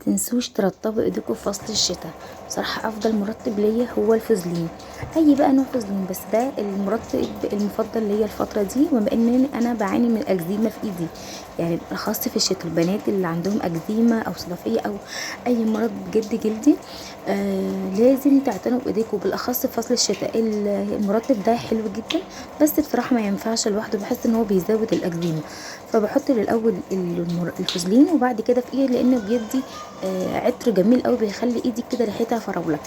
تنسوش ترطبوا ايديكم في فصل الشتاء. بصراحة افضل مرطب ليا هو الفازلين، اي بقى نوع فازلين، بس ده المرطب المفضل ليا الفترة دي، وبما ان انا بعاني من اكزيما في ايدي، يعني بالاخص في الشتاء. البنات اللي عندهم اكزيما او صدفية او اي مرض جلد جلدي لازم تعتنوا بايديكم، بالاخص في فصل الشتاء. المرطب ده حلو جدا، بس بصراحة ما ينفعش لوحده، بحس ان هو بيزود الاكزيما. فبحط الاول الفازلين وبعد كده في ايدي، لانه بيدي عطر جميل قوي، بيخلي ايدك كده ريحتها فراوله.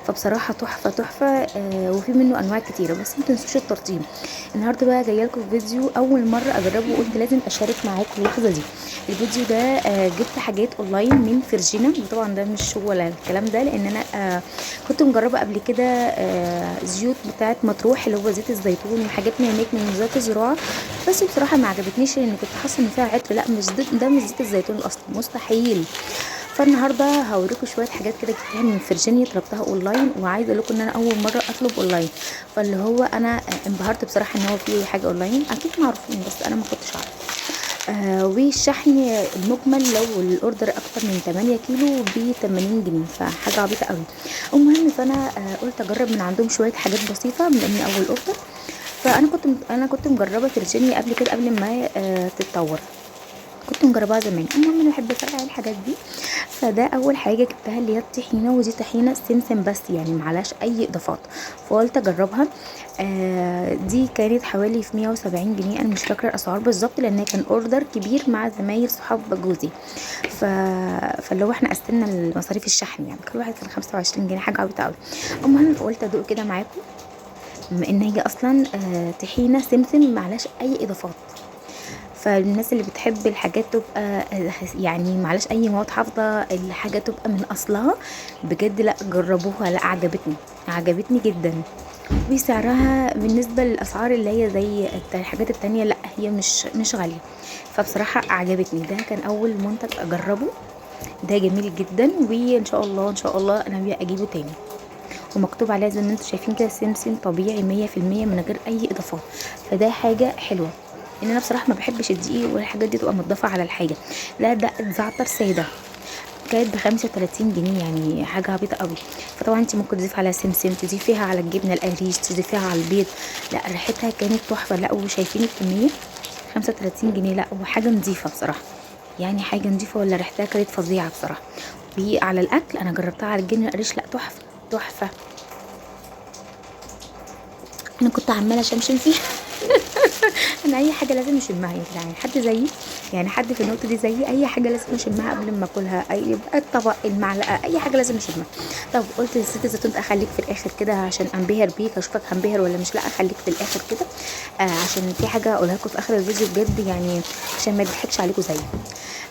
فبصراحه تحفه تحفه. وفي منه انواع كتيره، بس ما تنسوش الترطيب. النهارده بقى جايه لكم فيديو اول مره اجربه، وقلت لازم اشارك معاكم اللحظه دي. الفيديو ده جبت حاجات اونلاين من فيرجينا، وطبعا ده مش هو ولا الكلام ده، لان انا كنت مجربه قبل كده زيوت بتاعه مطروح، اللي هو زيت الزيتون وحاجات من هناك من وزاره الزراعه. بس بصراحه ما عجبتنيش، لان كنت حاسه ان فيها عطر. لا، مش ده مش زيت الزيتون الاصلي، مستحيل. فالنهارده هوريكم شويه حاجات كده جبتها من فيرجينيا، طلبتها اونلاين، وعايزه اقول لكم ان انا اول مره اطلب اونلاين. فاللي هو انا انبهرت بصراحه ان هو في حاجه اونلاين، اكيد معروفين بس انا ما كنتش اعرف. والشحن المجمل لو الاوردر اكتر من 8 كيلو ب 80 جنيه، فحاجه عبيطه قوي. المهم، فانا قلت اجرب من عندهم شويه حاجات بسيطه، من اني اول اوردر. فانا كنت مجربه فيرجينيا قبل كده، قبل ما تتطور. كنت مجرباها زمان. المهم انا بحب افرقع الحاجات دي. فده اول حاجه جبتها، اللي هي الطحينه، ودي طحينه سمسم بس، يعني معلاش اي اضافات. فقلت اجربها. دي كانت حوالي في 170 جنيه، انا مش فاكره الاسعار بالظبط، لان كان اوردر كبير مع زمايل صحاب جوزي. ف... فاللي هو احنا قسمنا المصاريف الشحن، يعني كل واحد كان 25 جنيه، حاجه عبيطه قوي. المهم، فقلت ادوق كده معاكم، بما ان هي اصلا طحينه سمسم معلاش اي اضافات. فالناس اللي بتحب الحاجات تبقى يعني معلش اي مواد حافظه، الحاجه تبقى من اصلها، بجد لا جربوها، لا عجبتني جدا. وسعرها بالنسبه للاسعار اللي هي زي الحاجات التانية، لا هي مش غاليه. فبصراحه عجبتني، ده كان اول منتج اجربه. ده جميل جدا، وان شاء الله ان شاء الله انا ناويه اجيبه تاني. ومكتوب عليها زي ما انتم شايفين كده، سمسم طبيعي 100% من غير اي اضافات. فده حاجه حلوه، ان انا بصراحه ما بحبش الدقيق والحاجات دي تبقى مضافه على الحاجه. لا، ده زعتر ساده، كانت ب35 جنيه، يعني حاجه عبيطه قوي. فطبعا انت ممكن تضيفي على سمسم، تضيفيها على الجبنه القريش، تضيفيها على البيض. لا، ريحتها كانت تحفه. لا، وشايفين الكميه 35 جنيه، لا وحاجه نظيفه بصراحه، يعني حاجه نظيفه، ولا ريحتها كانت فظيعه بصراحه. وعلى الاكل انا جربتها على الجبنه القريش، لا تحفه تحفه. انا كنت عماله شمشم فيها. انا اي حاجه لازم اشمها يا جدعان، حد زيي؟ يعني حد في النقطه دي زيي؟ اي حاجه لازم اشمها قبل ما اكلها، اي يبقى الطبق، المعلقه، اي حاجه لازم اشمها. طب قلت لست الزيتون اخليك في الاخر كده عشان انبهر بيك، اشوفك هنبهر ولا مش. لا، اخليك في الاخر كده، عشان في حاجه اقولها لكم في اخر الفيديو بجد، يعني عشان ما يضحكش عليكم زيي.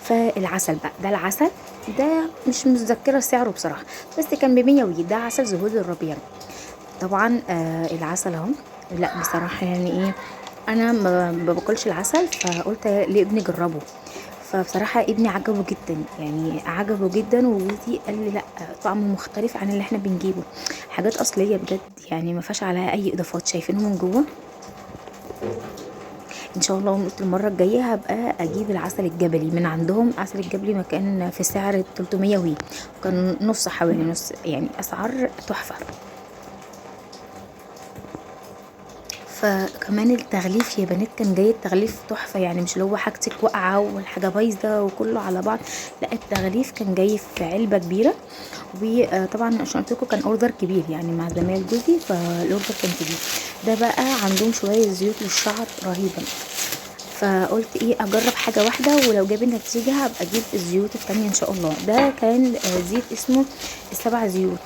فالعسل بقى، ده العسل ده مش متذكره سعره بصراحه، بس كان ب100 وي. ده عسل زهور الربيع. طبعا العسل اهو. لا بصراحه يعني ايه، انا ما باكلش العسل، فقلت لابني جربه. فبصراحه ابني عجبه جدا، يعني عجبه جدا، وجوزي قال لي لا، طعمه مختلف عن اللي احنا بنجيبه، حاجات اصليه بجد، يعني ما فيهاش عليها اي اضافات. شايفينه من جوه. ان شاء الله قلت المره الجايه هبقى اجيب العسل الجبلي من عندهم. عسل الجبلي ما كان في سعر 300 وي، كان نص، حوالي نص، يعني اسعار تحفه. فكمان التغليف يا بنات كان جاي التغليف تحفه، يعني مش اللي هو حاجتك واقعه والحاجه بايظه وكله على بعض. لا، التغليف كان جاي في علبه كبيره. وطبعا عشان قلت لكم كان اوردر كبير، يعني مع زمايل جوزي، فالاوردر كان كبير. ده بقى عندهم شويه زيوت للشعر رهيبه. فقلت ايه، اجرب حاجه واحده، ولو جاب النتيجه هبقى اجيب الزيوت التانية ان شاء الله. ده كان زيت اسمه السبع زيوت.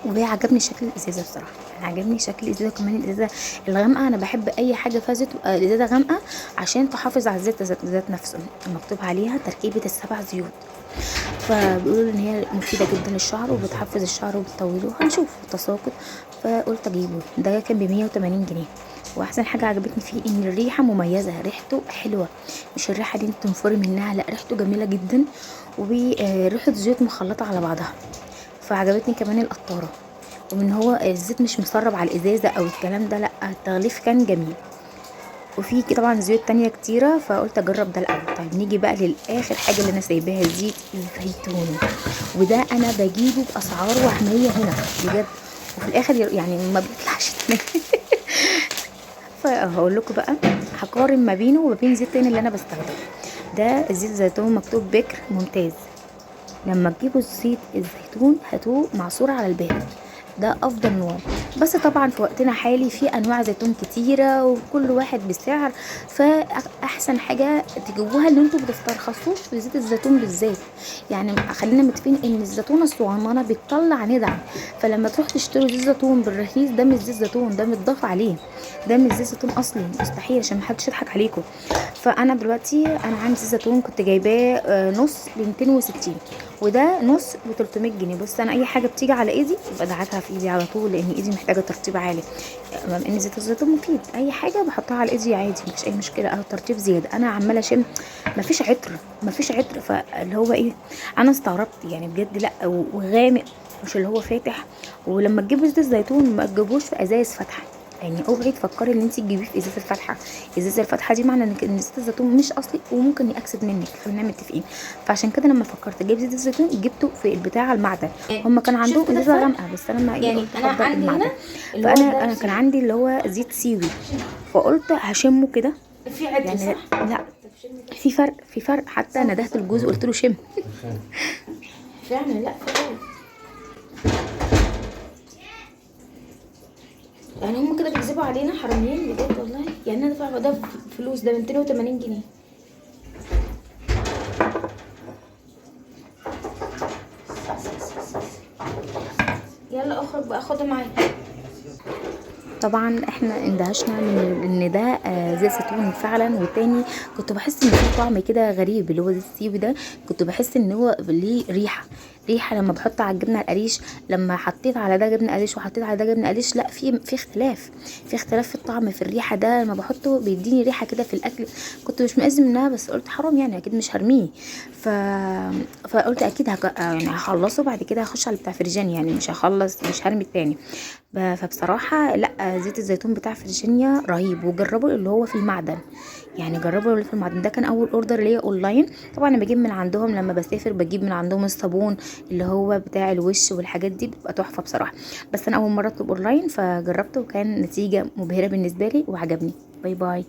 وعجبني شكل الازازه بصراحه، يعني عجبني شكل الازازه، كمان الازازه الغامقه. انا بحب اي حاجه فيها زيت تبقى الازازه غامقه، عشان تحافظ على الزيت ذات نفسه. مكتوب عليها تركيبه السبع زيوت. فبيقولوا ان هي مفيده جدا للشعر، وبتحفز الشعر وبتطوله، هنشوف التساقط. فقلت اجيبه. ده كان ب180 جنيه. واحسن حاجه عجبتني فيه ان الريحه مميزه، ريحته حلوه، مش الريحه دي انت تنفري منها، لا ريحته جميله جدا، وريحه زيوت مخلطه على بعضها. فعجبتني كمان القطاره، وان هو الزيت مش مسرب على الازازه او الكلام ده، لا التغليف كان جميل. وفي طبعا زيوت تانية كتيره، فقلت اجرب ده الاول. طيب نيجي بقى للاخر حاجه اللي انا سايباها، زيت الزيتون. وده انا بجيبه باسعار وهميه هنا بجد، وفي الاخر يعني ما بيطلعش تمام. فهقول لكم بقى، هقارن ما بينه وما بين زيت تاني اللي انا بستخدمه. ده زيت زيتون مكتوب بكر ممتاز. لما تجيبوا زيت الزيتون هاتوه معصور على البارد، ده افضل نوع. بس طبعا في وقتنا حالي في انواع زيتون كتيره وكل واحد بسعر، فاحسن حاجه تجيبوها ان انتوا بتسترخصوش في زيت الزيتون بالذات. يعني خلينا متفقين ان الزيتونه الصغننه بتطلع ندعم، فلما تروح تشتروا زيت زيتون بالرخيص ده مش زيت زيتون، ده متضاف عليه، ده مش زيت زيتون اصلي مستحيل، عشان محدش يضحك عليكم. فانا دلوقتي انا عندي زيت زيتون كنت جايباه نص ب 260، وده نص ب 300 جنيه. بص انا اي حاجه بتيجي على ايدي بدعكها في ايدي على طول، لان ايدي محتاجه ترطيب عالي. بما ان زيت الزيتون مفيد، اي حاجه بحطها على ايدي عادي مفيش اي مشكله، او ترطيب زياده. انا عماله اشم مفيش عطر، مفيش عطر، فاللي هو ايه، انا استغربت يعني بجد. لا وغامق، مش اللي هو فاتح. ولما تجيبوا زيت الزيتون ما تجيبوش في ازايز فاتحه، يعني اوعي تفكري ان انت تجيبيه في ازازه الفاتحه. الازازه الفاتحه دي معنى ان زيت الزيتون مش اصلي وممكن ياكسد منك، خلينا متفقين. فعشان كده لما فكرت اجيب زيت الزيتون جبته في البتاع المعدن. هما كان عندهم شفت ده ازازه الفرق؟ غامقه بس انا ما ايه يعني قلت انا افضل عندي هنا المعدن. اللي هو فانا ده كان عندي اللي هو زيت سيوي، فقلت هشمه كده. في عطر يعني صح؟ لا، في فرق، في فرق. حتى صح ندهت صح الجوز قلت له شم. فعلا، لا فعلا. يعني هم كده بيكذبوا علينا حراميين بجد والله. يعني انا دافعه ده فلوس، ده 280 جنيه. يلا اخرج بقى خدها معايا. طبعا احنا اندهشنا من ان ده زيت زيتون فعلا. والتاني كنت بحس ان فيه طعم كده غريب، اللي هو زيت السيوي ده كنت بحس ان هو ليه ريحه، ريحه لما بحط على الجبنه القريش. لما حطيت على ده جبنه قريش وحطيت على ده جبنه قريش، لا في اختلاف، في اختلاف في الطعم في الريحه. ده لما بحطه بيديني ريحه كده في الاكل. كنت مش مأزم منها بس قلت حرام يعني اكيد مش هرميه. ف... فقلت اكيد يعني هخلصه بعد كده هخش على بتاع فريجان، يعني مش هخلص مش هرمي التاني. فبصراحة لا، زيت الزيتون بتاع فريجينيا رهيب. وجربوا اللي هو في المعدن، يعني جربوا اللي في المعدن. ده كان اول اوردر ليا اونلاين. طبعا انا بجيب من عندهم لما بسافر، بجيب من عندهم الصابون اللي هو بتاع الوش والحاجات دي بتبقى تحفة بصراحة. بس انا اول مرة اطلب اونلاين فجربته وكان نتيجة مبهرة بالنسبة لي وعجبني. باي باي.